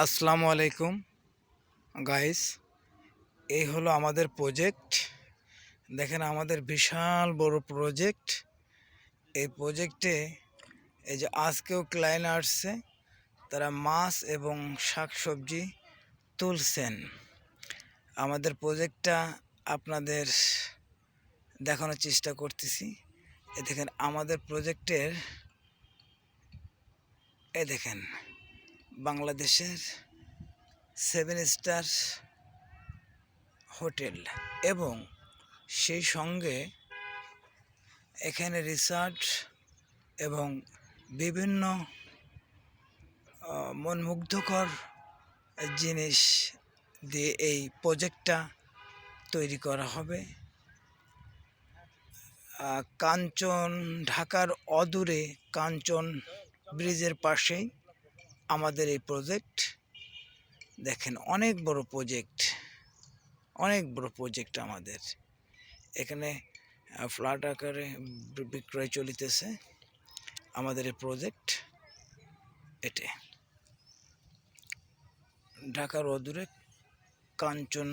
আসসালামু আলাইকুম গাইস, এই হলো আমাদের প্রজেক্ট। দেখেন আমাদের বিশাল বড় প্রজেক্ট। এই প্রজেক্টে এই যে আজকেও ক্লায়েন্ট আসছে, তারা মাছ এবং শাকসবজি তুলছেন। আমাদের প্রজেক্টটা আপনাদের দেখানোর চেষ্টা করতেছি। এ দেখেন আমাদের প্রজেক্টের, এ দেখেন বাংলাদেশের 7 স্টার হোটেল এবং সেই সঙ্গে এখানে রিসর্ট এবং বিভিন্ন মনমুগ্ধকর জিনিস দিয়ে এই প্রজেক্টটা তৈরি করা হবে। কাঞ্চন, ঢাকার অদূরে কাঞ্চন ব্রিজের পাশেই আমাদের এই প্রজেক্ট। দেখেন অনেক বড় প্রজেক্ট, অনেক বড় প্রজেক্ট আমাদের এখানে। ফ্ল্যাট আকারে বিক্রয় চলিতেছে আমাদের এই প্রজেক্ট। এটে ঢাকার অদূরে কাঞ্চন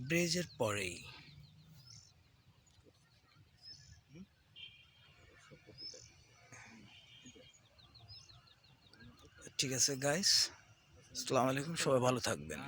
ব্রিজের পরেই। ঠিক আছে গাইস, আসসালামু আলাইকুম, সবাই ভালো থাকবেন।